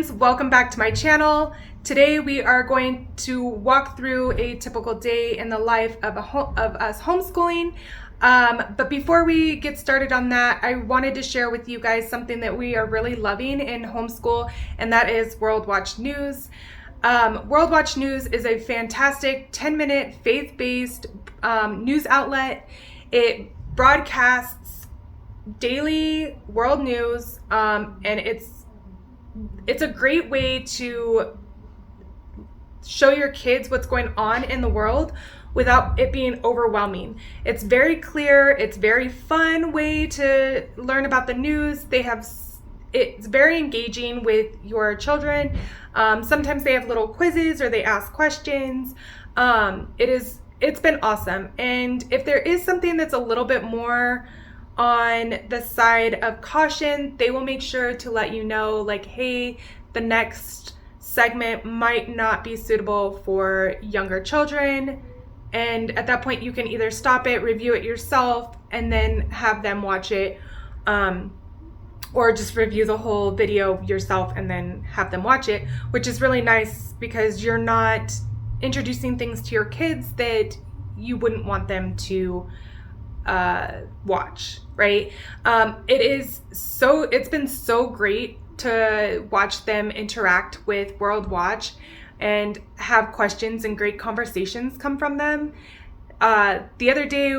guys, welcome back to my channel. Today we are going to walk through a typical day in the life of us homeschooling. But before we get started on that, I wanted to share with you guys something that we are really loving in homeschool, and that is World Watch News. World Watch News is a fantastic 10-minute faith-based news outlet. It broadcasts daily world news, and it's a great way to show your kids what's going on in the world without it being overwhelming. It's very clear, it's very fun way to learn about the news. It's very engaging with your children. Sometimes they have little quizzes or they ask questions. It's been awesome. And if there is something that's a little bit more on the side of caution, they will make sure to let you know, like, hey, the next segment might not be suitable for younger children. And at that point, you can either stop it, review it yourself, and then have them watch it, or just review the whole video yourself and then have them watch it, which is really nice because you're not introducing things to your kids that you wouldn't want them to watch, right? It's been so great to watch them interact with World Watch and have questions and great conversations come from them. The other day,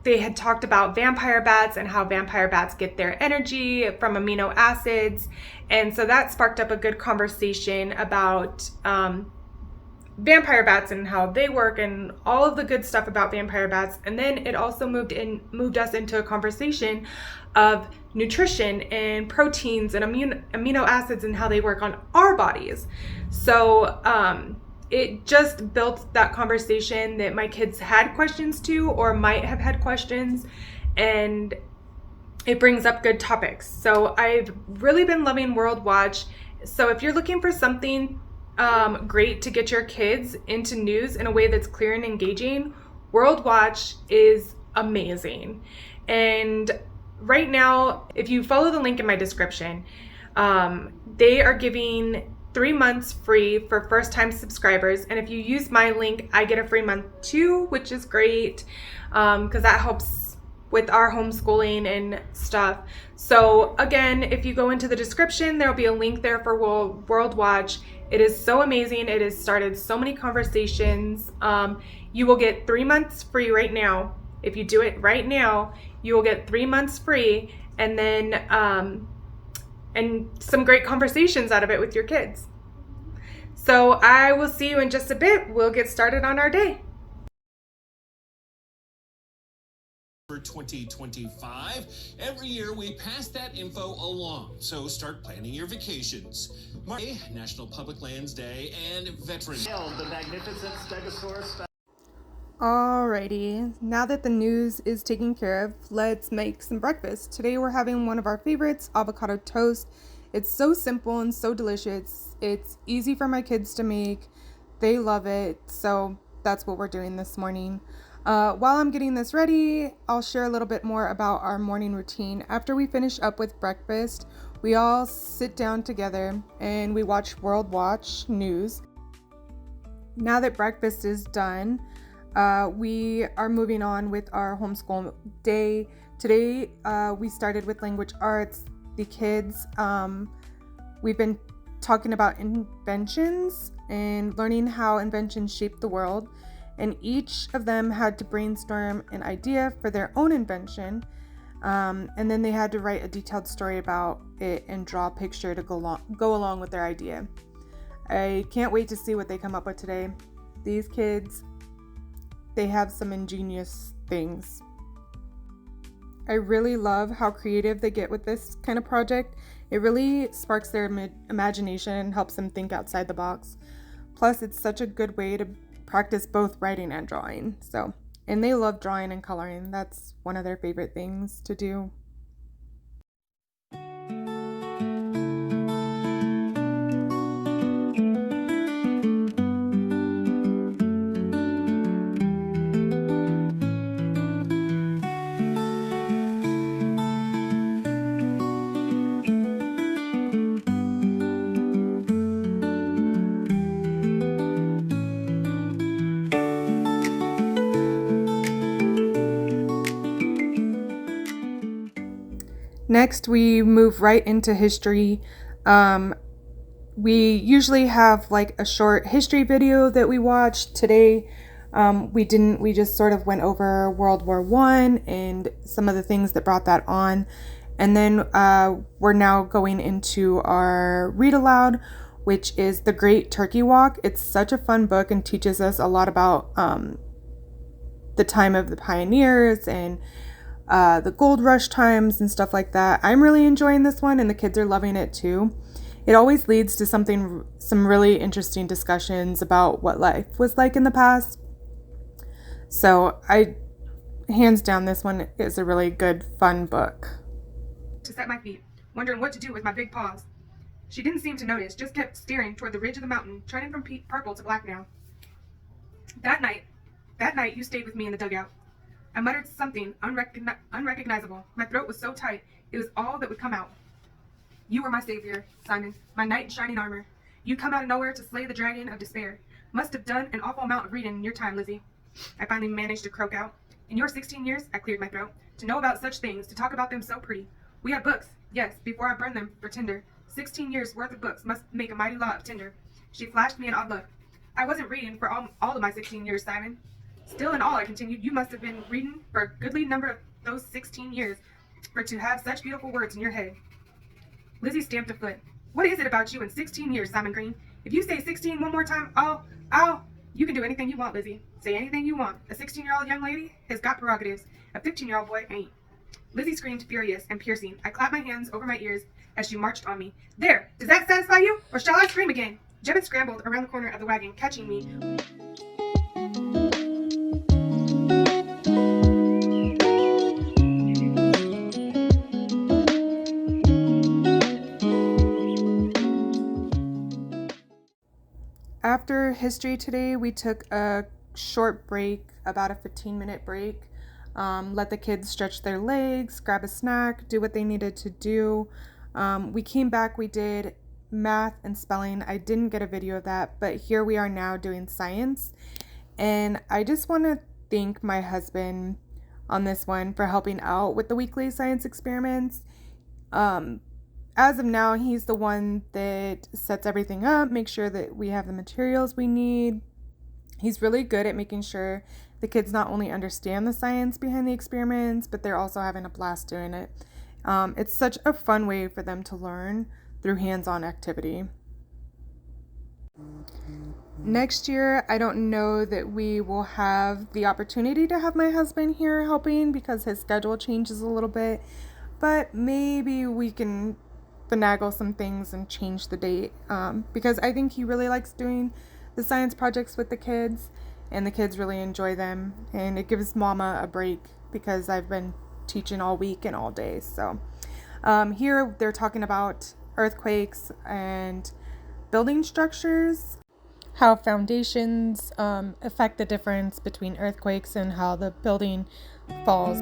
they had talked about vampire bats and how vampire bats get their energy from amino acids. And so that sparked up a good conversation about vampire bats and how they work and all of the good stuff about vampire bats. And then it also moved us into a conversation of nutrition and proteins and amino acids and how they work on our bodies. So it just built that conversation that my kids had questions to or might have had questions, and it brings up good topics. So I've really been loving World Watch. So if you're looking for something great to get your kids into news in a way that's clear and engaging, World Watch is amazing. And right now, if you follow the link in my description, they are giving 3 months free for first-time subscribers. And if you use my link, I get a free month too, which is great because that helps with our homeschooling and stuff. So again, if you go into the description, there'll be a link there for World Watch. It is so amazing. It has started so many conversations. You will get 3 months free right now. If you do it right now, you will get 3 months free, and then and some great conversations out of it with your kids. So I will see you in just a bit. We'll get started on our day. For 2025, every year we pass that info along, so start planning your vacations. National Public Lands Day and Veterans Day. The magnificent Stegosaurus. Alrighty, now that the news is taken care of, let's make some breakfast. Today we're having one of our favorites, avocado toast. It's so simple and so delicious. It's easy for my kids to make. They love it, so that's what we're doing this morning. While I'm getting this ready, I'll share a little bit more about our morning routine. After we finish up with breakfast, we all sit down together and we watch World Watch News. Now that breakfast is done, we are moving on with our homeschool day. Today, we started with language arts. The kids, we've been talking about inventions and learning how inventions shape the world. And each of them had to brainstorm an idea for their own invention. And then they had to write a detailed story about it and draw a picture to go along with their idea. I can't wait to see what they come up with today. These kids, they have some ingenious things. I really love how creative they get with this kind of project. It really sparks their imagination and helps them think outside the box. Plus, it's such a good way to practice both writing and drawing. And they love drawing and coloring. That's one of their favorite things to do. Next, we move right into history. We usually have like a short history video that we watch. Today, we didn't. We just sort of went over World War I and some of the things that brought that on. And then we're now going into our read aloud, which is The Great Turkey Walk. It's such a fun book and teaches us a lot about the time of the pioneers and the gold rush times and stuff like that. I'm really enjoying this one, and the kids are loving it too. It always leads to some really interesting discussions about what life was like in the past. So hands down, this one is a really good, fun book. To set my feet, wondering what to do with my big paws. She didn't seem to notice, just kept staring toward the ridge of the mountain, turning from purple to black now. That night you stayed with me in the dugout. I muttered something unrecognizable. My throat was so tight, it was all that would come out. You were my savior, Simon, my knight in shining armor. You come out of nowhere to slay the dragon of despair. Must have done an awful amount of reading in your time, Lizzie. I finally managed to croak out. In your 16 years, I cleared my throat. To know about such things, to talk about them so pretty. We had books, yes, before I burned them for tinder. 16 years worth of books must make a mighty lot of tinder. She flashed me an odd look. I wasn't reading for all of my 16 years, Simon. Still in all, I continued, you must have been reading for a goodly number of those 16 years for to have such beautiful words in your head. Lizzie stamped a foot. What is it about you in 16 years, Simon Green? If you say 16 one more time, you can do anything you want, Lizzie. Say anything you want. A 16-year-old young lady has got prerogatives. A 15-year-old boy ain't. Lizzie screamed, furious and piercing. I clapped my hands over my ears as she marched on me. There! Does that satisfy you? Or shall I scream again? Jebet scrambled around the corner of the wagon, catching me. After history today, we took a short break, about a 15-minute break. Let the kids stretch their legs, grab a snack, do what they needed to do. We came back, we did math and spelling. I didn't get a video of that, but here we are now doing science. And I just want to thank my husband on this one for helping out with the weekly science experiments. As of now, he's the one that sets everything up, makes sure that we have the materials we need. He's really good at making sure the kids not only understand the science behind the experiments, but they're also having a blast doing it. It's such a fun way for them to learn through hands-on activity. Next year, I don't know that we will have the opportunity to have my husband here helping because his schedule changes a little bit, but maybe we can finagle some things and change the date because I think he really likes doing the science projects with the kids, and the kids really enjoy them, and it gives mama a break because I've been teaching all week and all day. So here they're talking about earthquakes and building structures, how foundations affect the difference between earthquakes and how the building falls.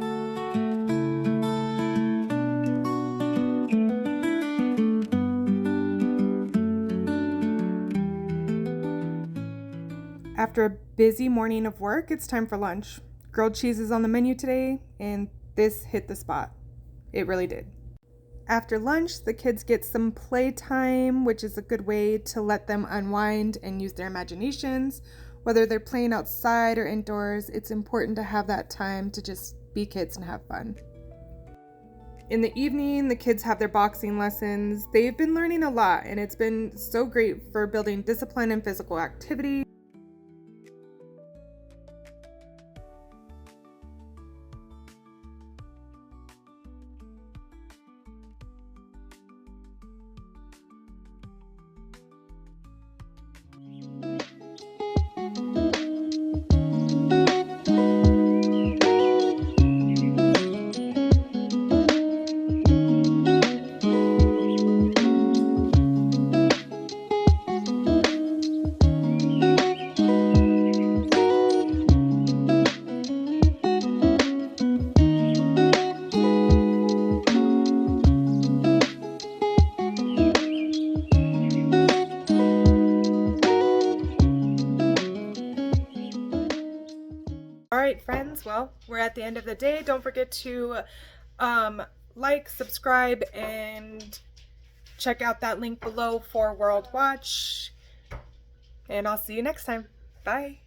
After a busy morning of work, it's time for lunch. Grilled cheese is on the menu today, and this hit the spot. It really did. After lunch, the kids get some playtime, which is a good way to let them unwind and use their imaginations. Whether they're playing outside or indoors, it's important to have that time to just be kids and have fun. In the evening, the kids have their boxing lessons. They've been learning a lot, and it's been so great for building discipline and physical activity. All right, friends, well, we're at the end of the day. Don't forget to like, subscribe, and check out that link below for World Watch. And I'll see you next time. Bye.